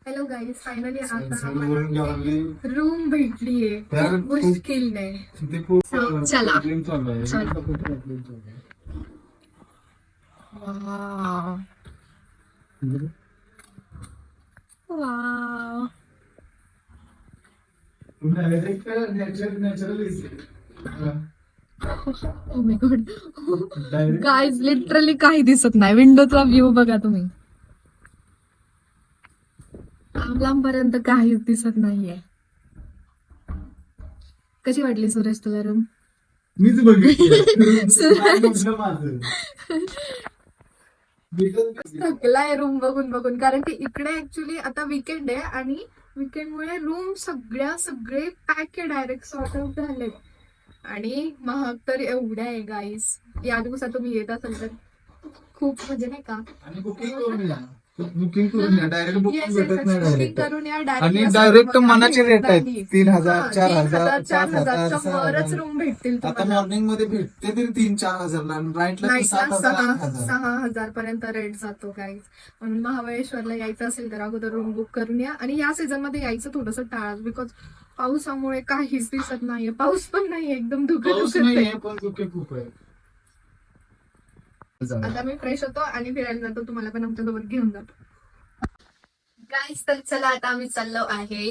Hello guys, finally आता room भेटलीये मुश्किलने. चला guys literally काही दिसत नाही. विंडोचा व्ह्यू बघा तुम्ही. लांबपर्यंत काहीच दिसत नाहीये. कशी वाटली सुरेश तुला रूम? मीच थकलाय रूम बघून बघून, कारण की इकडे ऍक्च्युली आता वीकेंड आहे आणि वीकेंडमुळे रूम सगळे पॅक आहे, डायरेक्ट सॉर्ट आउट झाले. आणि महाग तर एवढ्या आहे गाईस. या दिवसात तुम्ही येत असाल तर खूप म्हणजे नाही का, आणि बुकिंग करून या. बुकिंग करून या, डायरेक्ट बुकिंग भेटत नाही बुकिंग करून या आणि डायरेक्ट. डायरेक्ट मनाचे रेट आहेत. 3,000 4,000 4,000 वरच रूम भेटतील आता तुम्हाला. मॉर्निंग मध्ये भेटते तरी 3-4 हजार, नाईटला 6,000 पर्यंत रेट जातो गाईज. म्हणून महाबळेश्वरला यायचं असेल तर अगोदर रूम बुक करून या. आणि या सीझन मध्ये यायचं थोडंसं टाळा, बिकॉज पावसामुळे काहीच दिसत नाहीये. पाऊस पण नाहीये, एकदम धुकं आहे. पण धुके खूप आहे. आता मी फ्रेश होतो आणि फिरायला जातो. तुम्हाला पण आमच्या सोबत घेऊन जातो गाईज. तर चला आता आम्ही चाललो आहे.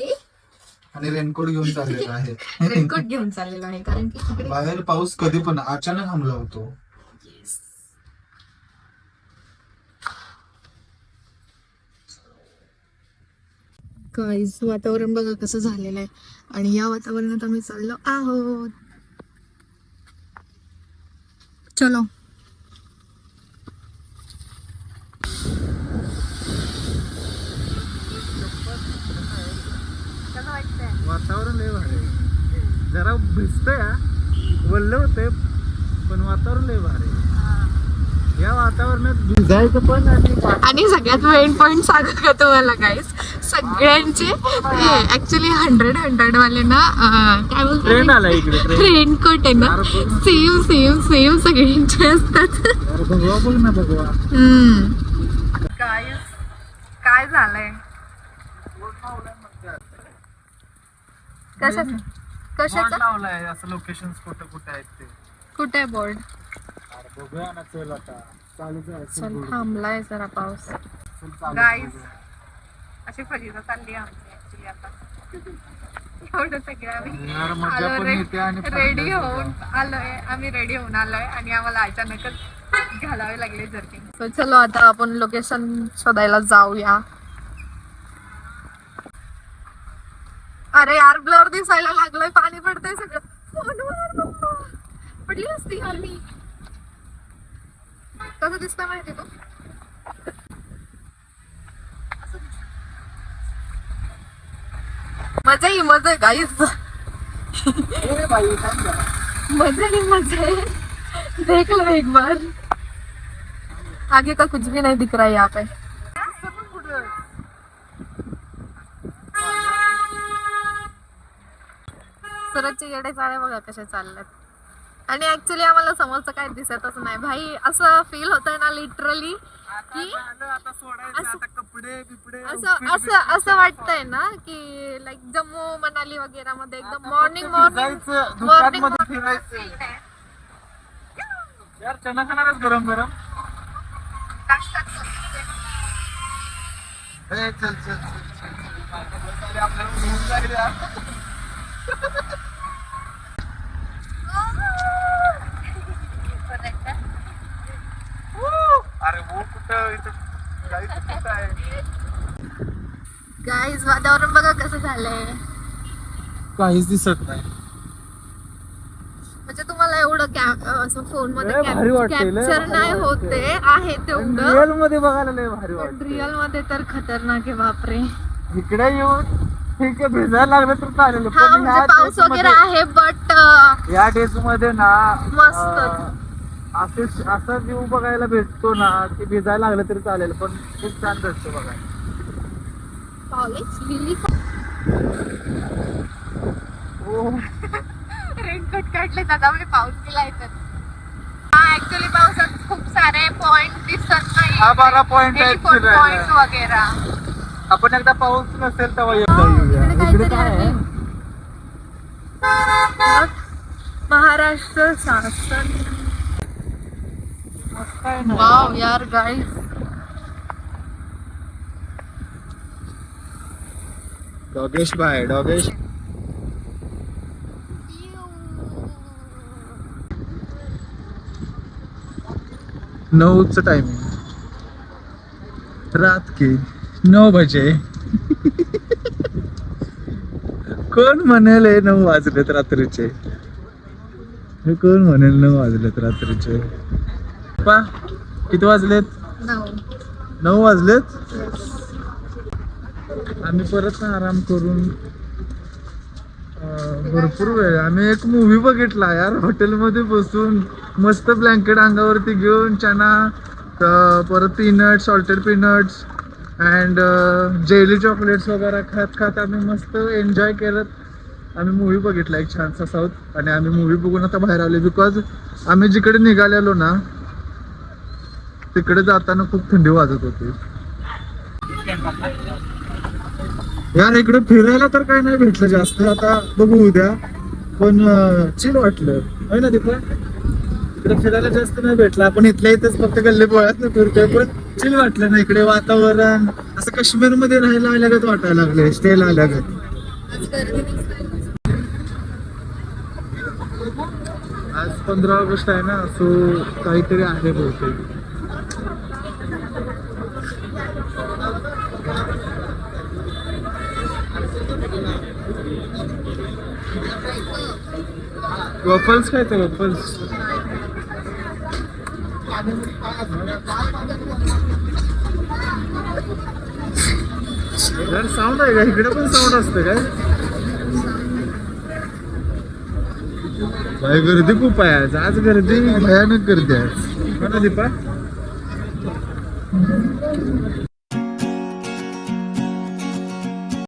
आणि रेनकोट घेऊन चाललेला आहे. रेनकोट घेऊन चाललेलो आहे कारण की इकडे बाहेर पाऊस कधी पण अचानक हमला होतो. गाईज वातावरण बघा कसं झालेलं आहे. आणि या वातावरणात आम्ही चाललो आहोत. चलो. वातावरण लय भारी, जरा भिजतंय, वल्ल होतंय, पण वातावरण लय भारी. या वातावरणात भिजायचं पण. आणि सगळ्यात मेन पॉइंट सांगू का तुम्हाला गाईज, सगळ्यांचे ऍक्च्युली 100 वाले ना काय बोलतो, ट्रेन आला इकडे. रेनकोट आहे ना, सेम सगळ्यांचे असतात. भगवा बोल ना, भगवा. काय झालंय? कशाचं लावलाय असं लोकेशन कुठे आहेत ते. कुठे बोर्ड? बघूया ना, चल आता चालूच आहे. चल थांबलाय जरा पाऊस. गाईज अशी फजिता चालली आमची ऍक्च्युली आता. एवढं सगळं आम्ही रेडी होऊन आलोय. आणि आम्हाला अचानकच घालावे लागले जर्किंग. तर चलो आता आपण लोकेशन शोधायला जाऊया. अरे यार ब्लर दिसायला लागलोय, पाणी पडतंय सगळं फोनवर. पडली असती यार मी. कसं दिसतंय माहिती तो? मजा आहे गाईज. मजा है, देख लो एक बार. आगे का कुछ भी नहीं दिख रहा है यहाँ पे. सुरतचे येडे चाळे बघा कसे चाललेत. आणि ऍक्च्युली आम्हाला समोरचं काय दिसतच नाही भाई. असं फील होतंय ना लिटरली की असं वाटतंय ना की लाईक जम्मू मनाली वगैरे मध्ये एकदम मॉर्निंग यार चना खाणारच गरम गरम. चल अरे वो कुठं इथं कुठं आहे. गाईज वातावरण बघा कसं झालंय. काहीच दिसत नाही. म्हणजे तुम्हाला एवढं असं फोन मध्ये लय भारी वाटतंय, लय कॅप्चर भारी नाही होते आहे तेवढं. रिअल मध्ये बघायला लय भारी पण वाटतं. रिअल मध्ये तर खतरनाक आहे बापरे. इकडे येऊन ठीक आहे, भिजायला लागलं तर चालेल. हा पण म्हणजे पाऊस वगैरे आहे बट या डेज मध्ये ना मस्त. असा व्ह्यू बघायला भेटतो ना की भिजायला लागलं तरी चालेल, पण खूप छान भेटतो बघायला. कॉलेज लिली रेनकोट काढले दादा, म्हणजे पाऊस गेलाय तर. हा ऍक्च्युली पावसात खूप सारे पॉइंट दिसत नाही. हा 12 पॉइंट आहेत पॉइंट फिरायला. वगैरे. आपण एकदा पाऊस नसेल तेव्हा हा, एकदा येऊया. इकडे इकडे काहीतरी काय आहे? आहे. महाराष्ट्र शासन. काय नाही. वाव यार गाईस. डॉगेश बाय डॉगेश. नऊच टायमिंग रात के 9 बजे. कोण म्हणेल हे 9 वाजलेत रात्रीचे. हे कोण म्हणेल 9 वाजलेत रात्रीचे. पा किती वाजलेत? 9 वाजलेत. आम्ही परत आराम करून भरपूर वेळ आम्ही एक मूवी बघितला यार हॉटेलमध्ये बसून. मस्त ब्लँकेट अंगावरती घेऊन चना परत peanuts salted peanuts and jelly chocolates वगैरे खात खात आम्ही मस्त एन्जॉय करत आम्ही मूवी बघितला एक छानसा साऊथ. आणि आम्ही मूवी बघून आता बाहेर आलो बिकॉज आम्ही जिकडे निघालेलो ना तिकडे जाताना खूप थंडी वाजत होती. यार इकडे फिरायला तर काही नाही भेटलं जास्त. आता बघू उद्या पण चिल वाटलं आहे ना तिकडे. इकडे फिरायला जास्त नाही भेटलं. आपण इथल्या इथेच फक्त गल्ली बोळ्यात नाही फिरतोय पण चिल वाटलं ना इकडे. वातावरण असं काश्मीर मध्ये राहायला आल्यागत वाटायला लागले स्टेला आल्यागत. आज 15 ऑगस्ट आहे ना सो काहीतरी आहे बहुतेक. वफल्स खायचे वफल्स. यार साऊंड आहे का इकडे पण साऊंड असतं काय? काय गर्दी खूप आहे आज गर्दी भयानक गर्दी आहे. हो ना दीपा.